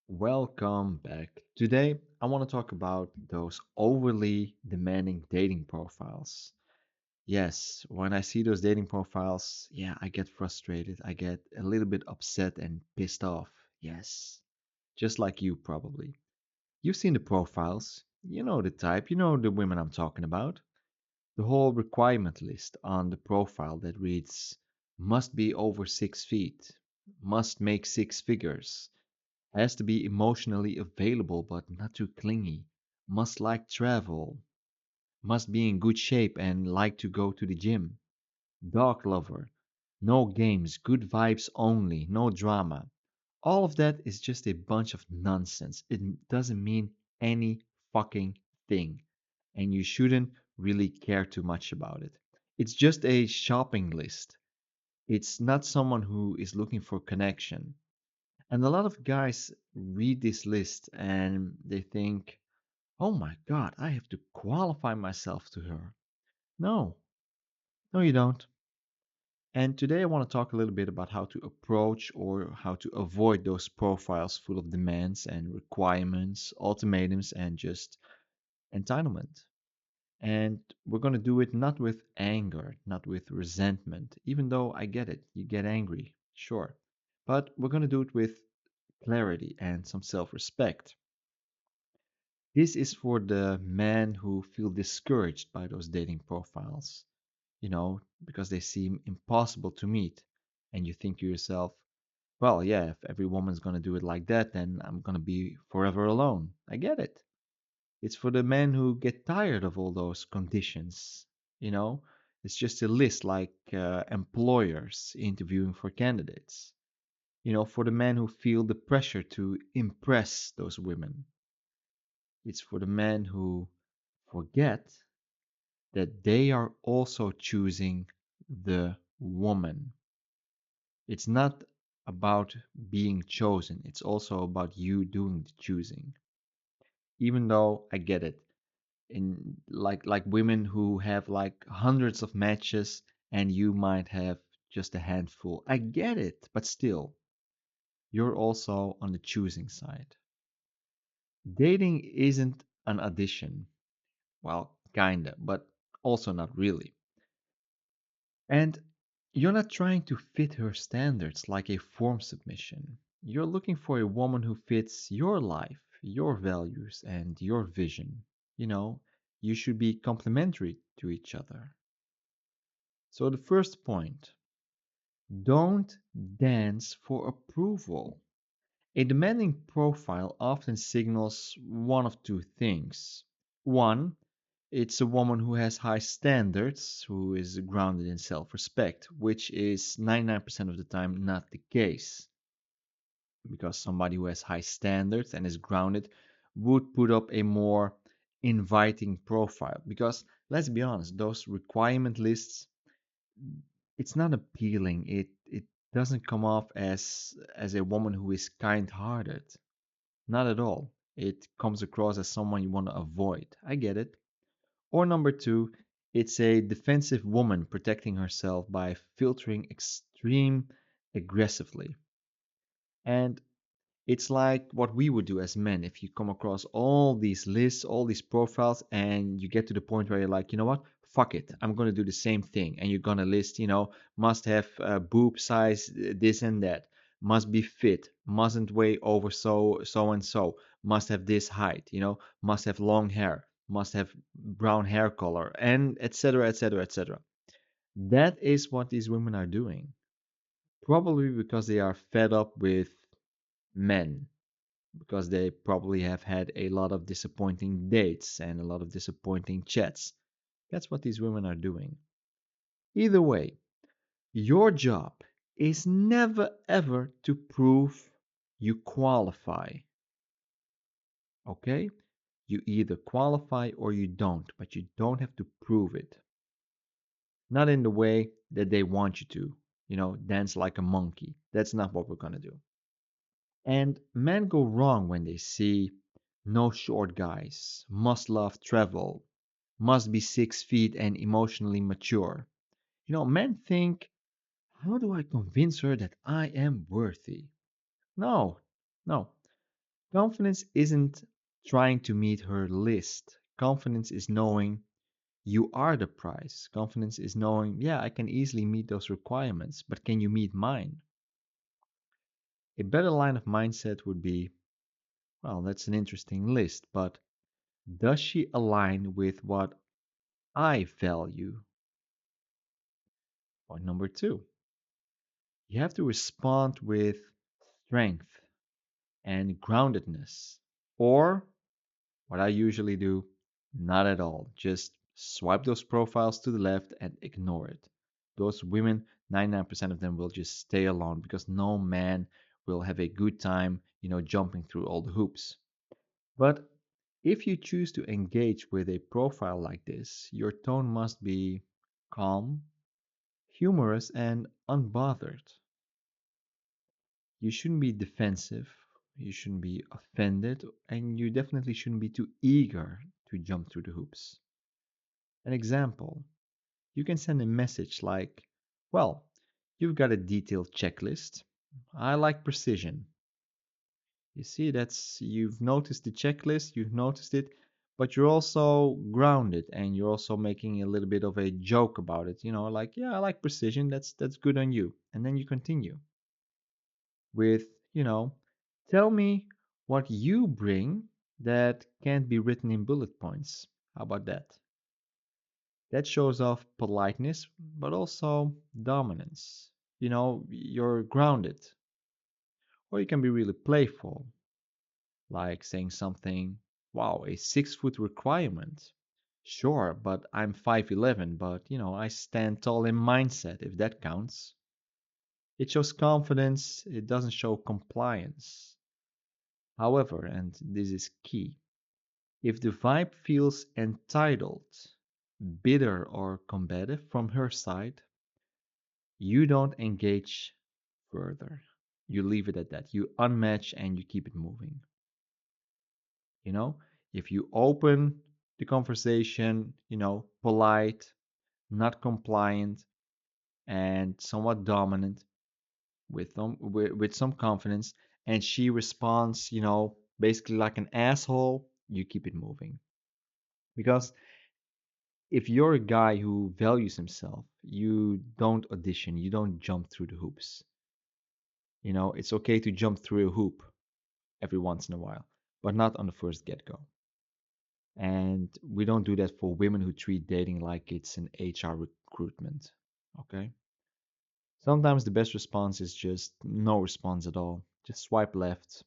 Welcome back. Today, I want to talk about those overly demanding dating profiles. Yes, when I see those dating profiles, yeah, I get frustrated. I get a little bit upset and pissed off. Yes, just like you probably. You've seen the profiles. You know the type. You know the women I'm talking about. The whole requirement list on the profile that reads must be over 6 feet, must make six figures, has to be emotionally available but not too clingy. Must like travel. Must be in good shape and like to go to the gym. Dog lover. No games, good vibes only, no drama. All of that is just a bunch of nonsense. It doesn't mean any fucking thing. And you shouldn't really care too much about it. It's just a shopping list. It's not someone who is looking for connection. And a lot of guys read this list and they think, oh my God, I have to qualify myself to her. No, no, you don't. And today I want to talk a little bit about how to approach or how to avoid those profiles full of demands and requirements, ultimatums, and just entitlement. And we're going to do it not with anger, not with resentment, even though I get it. You get angry, sure. But we're going to do it with clarity and some self respect. This is for the men who feel discouraged by those dating profiles, because they seem impossible to meet. And you think to yourself, well, yeah, if every woman's going to do it like that, then I'm going to be forever alone. I get it. It's for the men who get tired of all those conditions. You know, it's just a list like employers interviewing for candidates. For the men who feel the pressure to impress those women. It's for the men who forget that they are also choosing the woman. It's not about being chosen, it's also about you doing the choosing. Even though I get it. In like women who have like hundreds of matches and you might have just a handful. I get it, but still, you're also on the choosing side. Dating isn't an audition. Well, kinda, but also not really. And you're not trying to fit her standards like a form submission. You're looking for a woman who fits your life, your values, and your vision. You know, you should be complementary to each other. So, the first point, don't dance for approval. A demanding profile often signals one of two things. One, it's a woman who has high standards, who is grounded in self respect, which is 99% of the time not the case. Because somebody who has high standards and is grounded would put up a more inviting profile. Because let's be honest, those requirement lists, it's not appealing. It doesn't come off as a woman who is kind-hearted. Not at all. It comes across as someone you want to avoid. I get it. Or number two, it's a defensive woman protecting herself by filtering extreme aggressively. And it's like what we would do as men if you come across all these lists, all these profiles, and you get to the point where you're like, you know what? Fuck it. I'm going to do the same thing. And you're going to list, must have boob size, this and that, must be fit, mustn't weigh over so and so, must have this height, must have long hair, must have brown hair color, and etc., etc., etc. That is what these women are doing. Probably because they are fed up with men, because they probably have had a lot of disappointing dates and a lot of disappointing chats. That's what these women are doing. Either way, your job is never ever to prove you qualify. Okay? You either qualify or you don't, but you don't have to prove it. Not in the way that they want you to, dance like a monkey. That's not what we're going to do. And men go wrong when they see no short guys, must love travel, must be 6 feet and emotionally mature. Men think, how do I convince her that I am worthy? No, no. Confidence isn't trying to meet her list. Confidence is knowing you are the prize. Confidence is knowing, yeah, I can easily meet those requirements, but can you meet mine? A better line of mindset would be, well, that's an interesting list, but does she align with what I value? Point number two, you have to respond with strength and groundedness. Or what I usually do, not at all. Just swipe those profiles to the left and ignore it. Those women, 99% of them will just stay alone because no man will have a good time, jumping through all the hoops. But if you choose to engage with a profile like this, your tone must be calm, humorous, and unbothered. You shouldn't be defensive, you shouldn't be offended, and you definitely shouldn't be too eager to jump through the hoops. An example, you can send a message like, well, you've got a detailed checklist. I like precision. You see, you've noticed the checklist, you've noticed it, but you're also grounded and you're also making a little bit of a joke about it. Like, yeah, I like precision. That's good on you. And then you continue with, you know, tell me what you bring that can't be written in bullet points. How about that? That shows off politeness, but also dominance. You're grounded. Or you can be really playful, like saying something, wow, a 6 foot requirement. Sure, but I'm 5'11, but I stand tall in mindset, if that counts. It shows confidence, it doesn't show compliance. However, and this is key, if the vibe feels entitled, bitter, or combative from her side, you don't engage further. You leave it at that. You unmatch and you keep it moving. You know, if you open the conversation, polite, not compliant, and somewhat dominant with some confidence, and she responds, basically like an asshole, you keep it moving. Because if you're a guy who values himself, you don't audition, you don't jump through the hoops. It's okay to jump through a hoop every once in a while, but not on the first get go. And we don't do that for women who treat dating like it's an HR recruitment. Okay? Sometimes the best response is just no response at all. Just swipe left,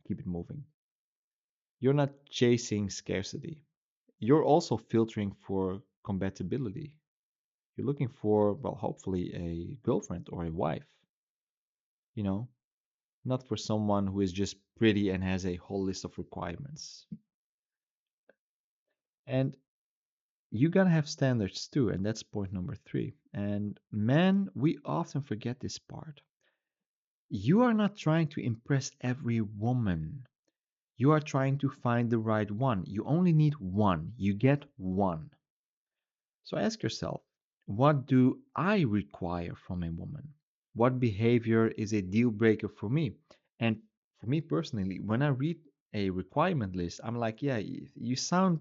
keep it moving. You're not chasing scarcity. You're also filtering for compatibility. You're looking for, well, hopefully a girlfriend or a wife, you know, not for someone who is just pretty and has a whole list of requirements. And you gotta have standards too, and that's point number three. And man, we often forget this part. You are not trying to impress every woman. You are trying to find the right one. You only need one. You get one. So ask yourself, what do I require from a woman? What behavior is a deal breaker for me? And for me personally, when I read a requirement list, I'm like, yeah, you sound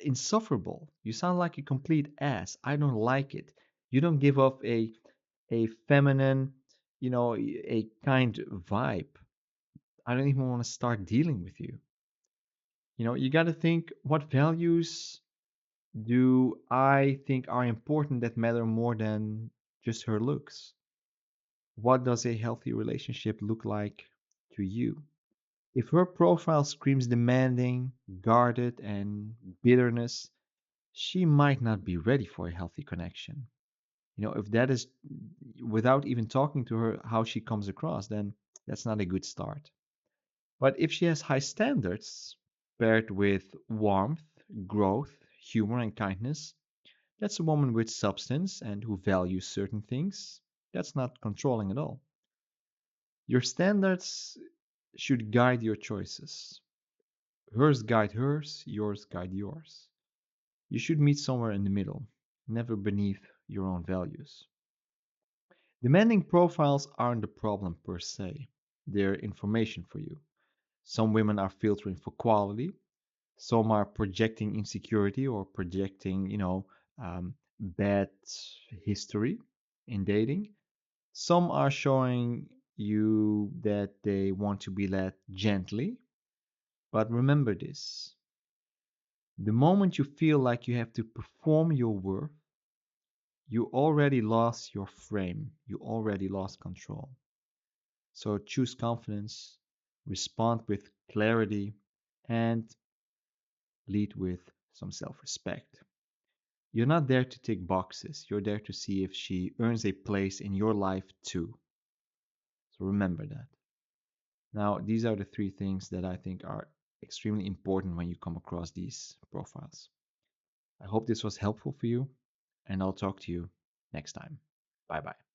insufferable. You sound like a complete ass. I don't like it. You don't give off a feminine, a kind vibe. I don't even want to start dealing with you. You got to think, what values do I think are important that matter more than just her looks? What does a healthy relationship look like to you? If her profile screams demanding, guarded, and bitterness, she might not be ready for a healthy connection. If that is without even talking to her how she comes across, then that's not a good start. But if she has high standards paired with warmth, growth, humor, and kindness, that's a woman with substance and who values certain things. That's not controlling at all. Your standards should guide your choices. Hers guide hers, yours guide yours. You should meet somewhere in the middle, never beneath your own values. Demanding profiles aren't the problem per se, they're information for you. Some women are filtering for quality. Some are projecting insecurity or projecting, bad history in dating. Some are showing you that they want to be led gently. But remember this: the moment you feel like you have to perform your worth, you already lost your frame, you already lost control. So choose confidence, respond with clarity, and lead with some self respect. You're not there to tick boxes, you're there to see if she earns a place in your life too. So remember that. Now, these are the three things that I think are extremely important when you come across these profiles. I hope this was helpful for you, and I'll talk to you next time. Bye bye.